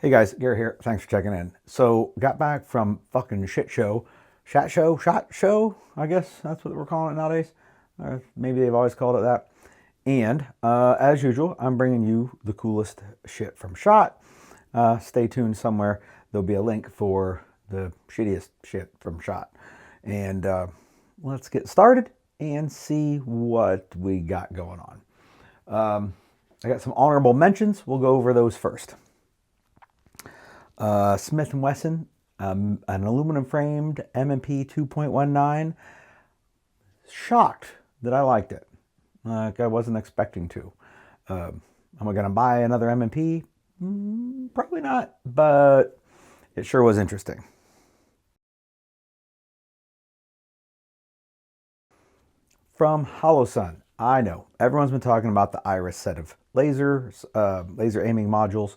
Hey guys, Garry here. Thanks for checking in. So, got back from fucking shot show, I guess that's what we're calling it nowadays. Maybe they've always called it that. And as usual, I'm bringing you the coolest shit from SHOT. Stay tuned somewhere. There'll be a link for the shittiest shit from SHOT. And let's get started and see what we got going on. I got some honorable mentions. We'll go over those first. Smith & Wesson, an aluminum framed M&P 2.19. Shocked that I liked it. Like I wasn't expecting to. Am I going to buy another M&P? Probably not, but it sure was interesting. From HoloSun, I know everyone's been talking about the Iris set of lasers, laser aiming modules.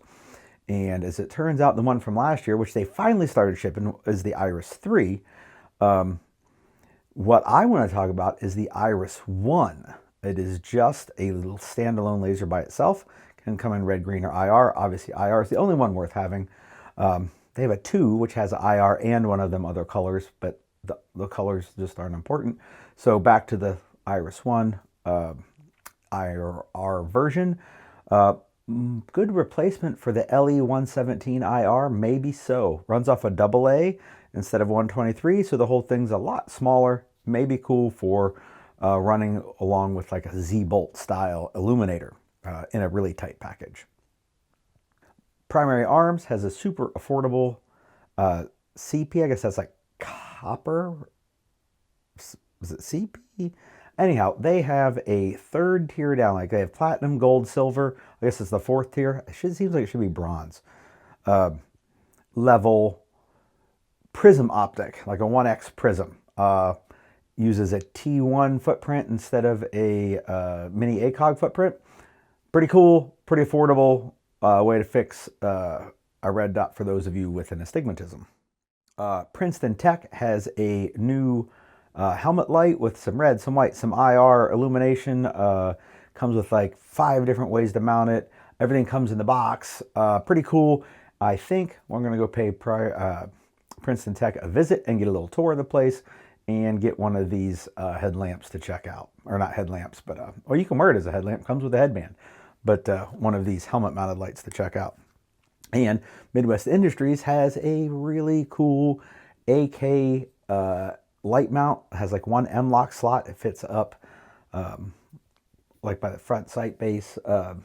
And as it turns out, the one from last year, which they finally started shipping, is the Iris 3. What I want to talk about is the Iris 1. It is just a little standalone laser by itself. Can come in red, green, or IR. Obviously, IR is the only one worth having. They have a 2, which has IR and one of them other colors, but the colors just aren't important. So back to the Iris 1 IR version. Good replacement for the LE117 IR, maybe so. Runs off a AA instead of 123, so the whole thing's a lot smaller. Maybe cool for running along with like a Z-Bolt style illuminator in a really tight package. Primary Arms has a super affordable CP, I guess that's like copper. Is it CP? Anyhow, they have a third tier down. Like they have platinum, gold, silver. I guess it's the fourth tier. It seems like it should be bronze. Level prism optic, like a 1X prism. Uses a T1 footprint instead of a mini ACOG footprint. Pretty cool, pretty affordable way to fix a red dot for those of you with an astigmatism. Princeton Tech has a new helmet light with some red, some white, some IR illumination. Comes with like 5 different ways to mount it. Everything comes in the box. Pretty cool. I think we're going to go pay Princeton Tech a visit and get a little tour of the place and get one of these headlamps to check out. Or not headlamps, but or you can wear it as a headlamp. Comes with a headband. But one of these helmet-mounted lights to check out. And Midwest Industries has a really cool AK light mount. It has like one M-LOK slot. It fits up like by the front sight base or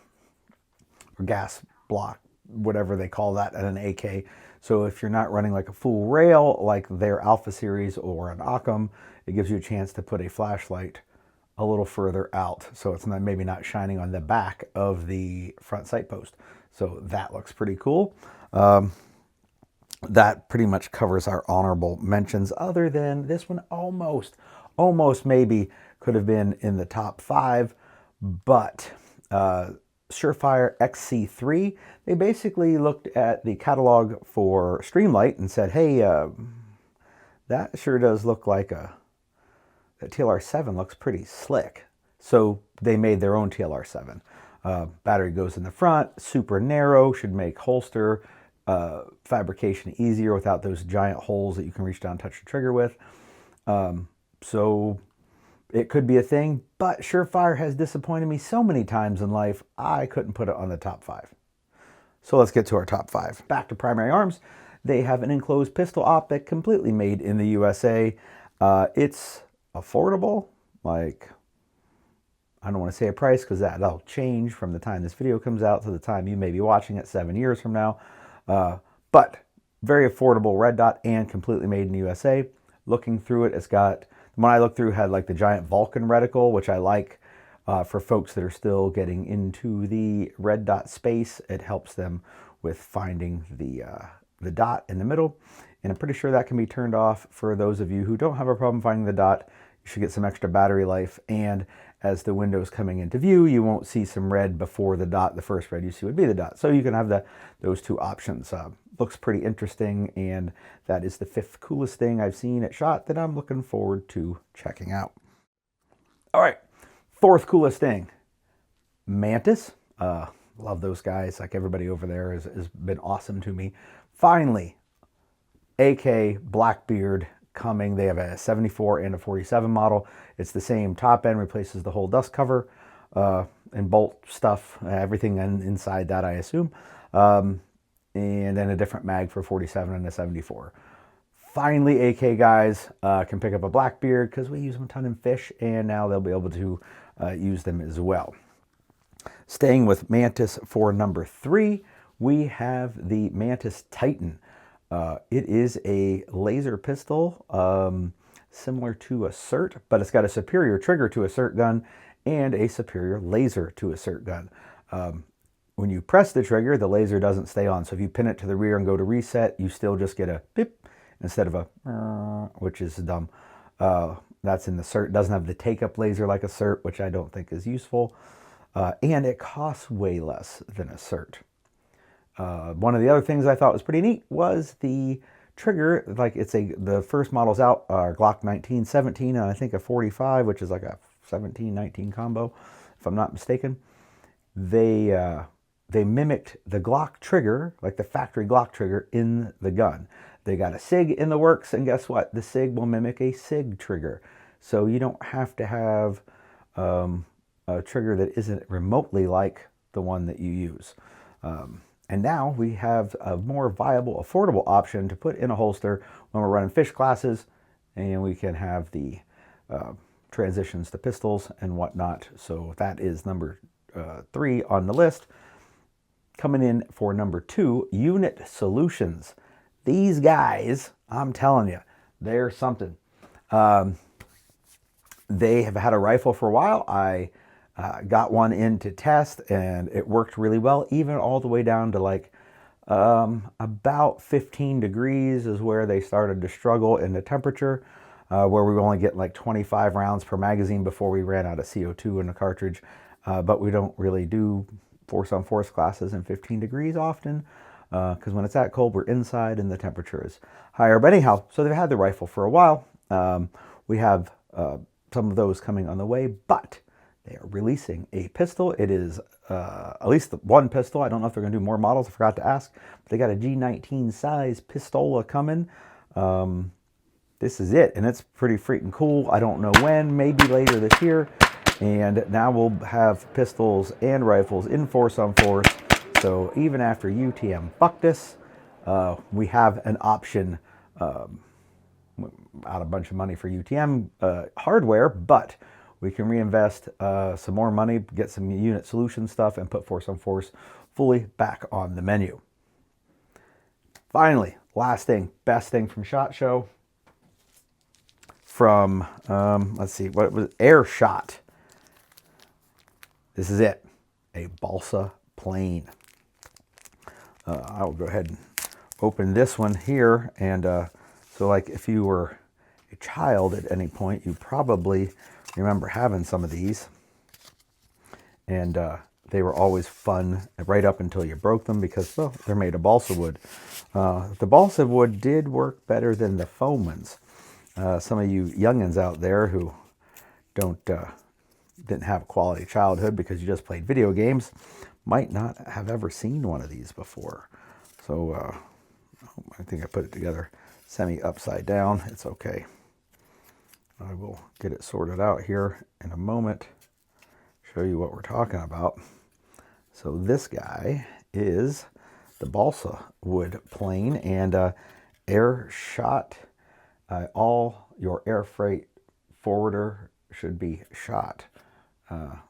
gas block, whatever they call that at an AK. So if you're not running like a full rail like their Alpha Series or an Occam, it gives you a chance to put a flashlight a little further out, so it's not maybe not shining on the back of the front sight post. So that looks pretty cool. That pretty much covers our honorable mentions, other than this one almost maybe could have been in the top 5, but Surefire XC3, they basically looked at the catalog for Streamlight and said, hey, that sure does look like that TLR7 looks pretty slick. So they made their own TLR7. Battery goes in the front, super narrow, should make holster fabrication easier without those giant holes that you can reach down and touch the trigger with. So it could be a thing, but Surefire has disappointed me so many times in life, I couldn't put it on the top 5. So let's get to our top 5. Back to Primary Arms. They have an enclosed pistol optic completely made in the USA. It's affordable, like, I don't want to say a price because that'll change from the time this video comes out to the time you may be watching it 7 years from now. But very affordable red dot and completely made in the USA. Looking through it, it's got, the one I looked through had like the giant Vulcan reticle, which I like for folks that are still getting into the red dot space. It helps them with finding the dot in the middle. And I'm pretty sure that can be turned off for those of you who don't have a problem finding the dot. You should get some extra battery life, and as the window's coming into view, you won't see some red before the dot. The first red you see would be the dot. So you can have those 2 options. Looks pretty interesting, and that is the 5th coolest thing I've seen at SHOT that I'm looking forward to checking out. All right, 4th coolest thing. Mantis. Love those guys. Like everybody over there has been awesome to me. Finally, AK Blackbeard coming. They have a 74 and a 47 model. It's the same top end, replaces the whole dust cover and bolt stuff, everything inside that, I assume. And then a different mag for 47 and a 74. Finally, AK guys can pick up a Blackbeard because we use them a ton in fish, and now they'll be able to use them as well. Staying with Mantis for number 3, we have the Mantis Titan. It is a laser pistol similar to a SIRT, but it's got a superior trigger to a SIRT gun and a superior laser to a SIRT gun. When you press the trigger, the laser doesn't stay on. So if you pin it to the rear and go to reset, you still just get a beep instead of a, which is dumb. That's in the SIRT. It doesn't have the take-up laser like a SIRT, which I don't think is useful. And it costs way less than a SIRT. One of the other things I thought was pretty neat was the trigger. Like the first model's out, Glock 1917, and I think a 45, which is like a 17-19 combo, if I'm not mistaken. They mimicked the Glock trigger, like the factory Glock trigger, in the gun. They got a SIG in the works, and guess what? The SIG will mimic a SIG trigger. So you don't have to have a trigger that isn't remotely like the one that you use. And now we have a more viable, affordable option to put in a holster when we're running fish classes, and we can have the transitions to pistols and whatnot. So that is number 3 on the list. Coming in for number 2, Unit Solutions. These guys, I'm telling you, they're something. They have had a rifle for a while. I got one in to test, and it worked really well, even all the way down to like about 15 degrees is where they started to struggle in the temperature, where we were only getting like 25 rounds per magazine before we ran out of CO2 in the cartridge. But we don't really do force on force classes in 15 degrees often, because when it's that cold, we're inside and the temperature is higher. But anyhow, so they've had the rifle for a while. We have some of those coming on the way, but they are releasing a pistol. It is at least one pistol. I don't know if they're going to do more models. I forgot to ask. But they got a G19 size pistola coming. This is it, and it's pretty freaking cool. I don't know when, maybe later this year. And now we'll have pistols and rifles in force on force. So even after UTM fucked us, we have an option out a bunch of money for UTM hardware, but we can reinvest some more money, get some Unit Solution stuff, and put force on force fully back on the menu. Finally, last thing, best thing from SHOT Show. From, let's see, what was it? Air Shot. This is it, a balsa plane. I will go ahead and open this one here. And so like if you were a child at any point, you probably remember having some of these. And they were always fun right up until you broke them because, well, they're made of balsa wood. The balsa wood did work better than the foam ones. Some of you youngins out there who didn't have a quality childhood because you just played video games might not have ever seen one of these before. So I think I put it together semi upside down. It's okay. I will get it sorted out here in a moment, show you what we're talking about. So this guy is the balsa wood plane, and Air Shot. All your air freight forwarder should be shot.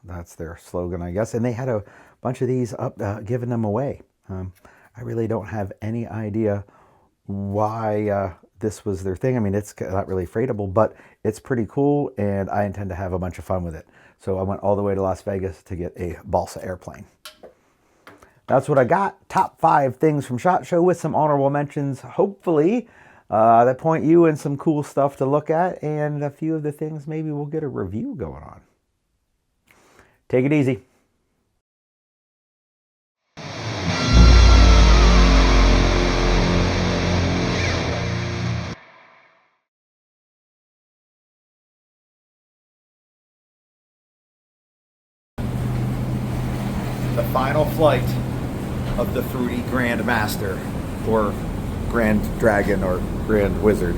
That's their slogan, I guess. And they had a bunch of these up, giving them away. I really don't have any idea why this was their thing. I mean, it's not really freightable, but it's pretty cool, and I intend to have a bunch of fun with it. So I went all the way to Las Vegas to get a balsa airplane. That's what I got. Top 5 things from SHOT Show with some honorable mentions, hopefully, that point you in some cool stuff to look at, and a few of the things maybe we'll get a review going on. Take it easy. the final flight of the Fruity Grand Master, or Grand Dragon, or Grand Wizard.